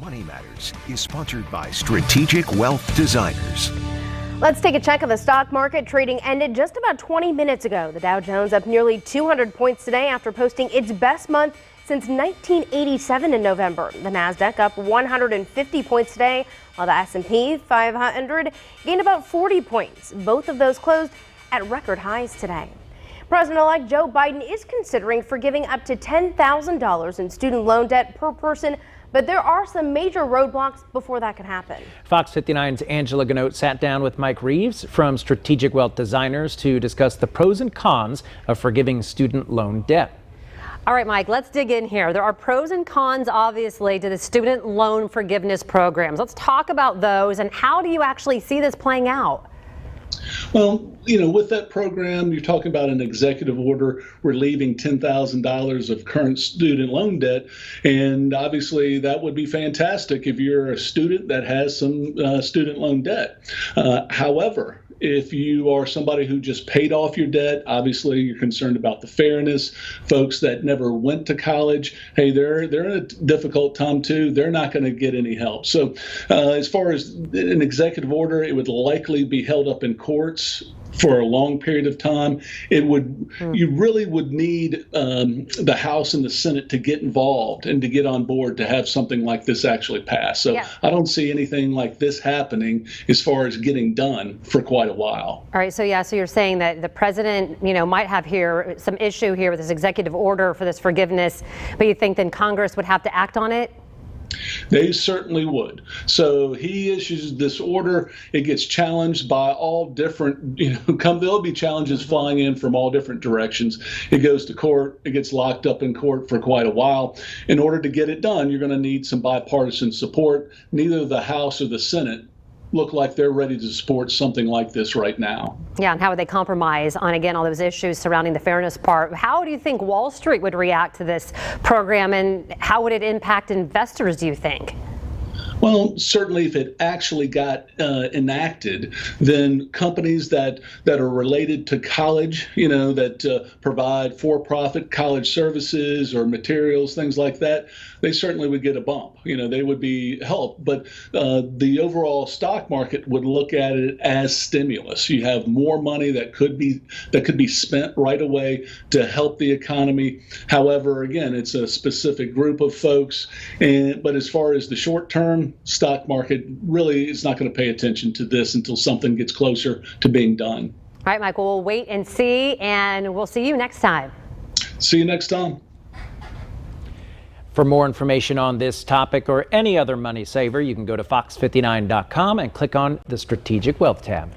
Money Matters is sponsored by Strategic Wealth Designers. Let's take a check of the stock market. Trading ended just about 20 minutes ago. The Dow Jones up nearly 200 points today after posting its best month since 1987 in November. The Nasdaq up 150 points today, while the S&P 500 gained about 40 points. Both of those closed at record highs today. President-elect Joe Biden is considering forgiving up to $10,000 in student loan debt per person, but there are some major roadblocks before that can happen. Fox 59's Angela Ganote sat down with Mike Reeves from Strategic Wealth Designers to discuss the pros and cons of forgiving student loan debt. All right, Mike, let's dig in here. There are pros and cons, obviously, to the student loan forgiveness programs. Let's talk about those and how do you actually see this playing out? Well, with that program, you're talking about an executive order relieving $10,000 of current student loan debt. And obviously, that would be fantastic if you're a student that has some student loan debt. However, if you are somebody who just paid off your debt, obviously you're concerned about the fairness. Folks that never went to college, hey, they're in a difficult time too. They're not going to get any help. So as far as an executive order, it would likely be held up in courts for a long period of time. You really would need the House and the Senate to get involved and to get on board to have something like this actually pass. So yeah. I don't see anything like this happening as far as getting done for quite a while. All right, so you're saying that the president, might have here some issue here with this executive order for this forgiveness, but you think then Congress would have to act on it? They certainly would. So he issues this order. It gets challenged by all different, there'll be challenges flying in from all different directions. It goes to court. It gets locked up in court for quite a while. In order to get it done, you're going to need some bipartisan support. Neither the House or the Senate look like they're ready to support something like this right now. Yeah, and how would they compromise on, again, all those issues surrounding the fairness part? How do you think Wall Street would react to this program, and how would it impact investors, do you think? Well, certainly if it actually got enacted, then companies that are related to college, that provide for-profit college services or materials, things like that, they certainly would get a bump. They would be helped. But the overall stock market would look at it as stimulus. You have more money that could be spent right away to help the economy. However, again, it's a specific group of folks. But as far as the short term, stock market really is not going to pay attention to this until something gets closer to being done. All right, Michael, we'll wait and see, and we'll see you next time. See you next time. For more information on this topic or any other money saver, you can go to fox59.com and click on the Strategic Wealth tab.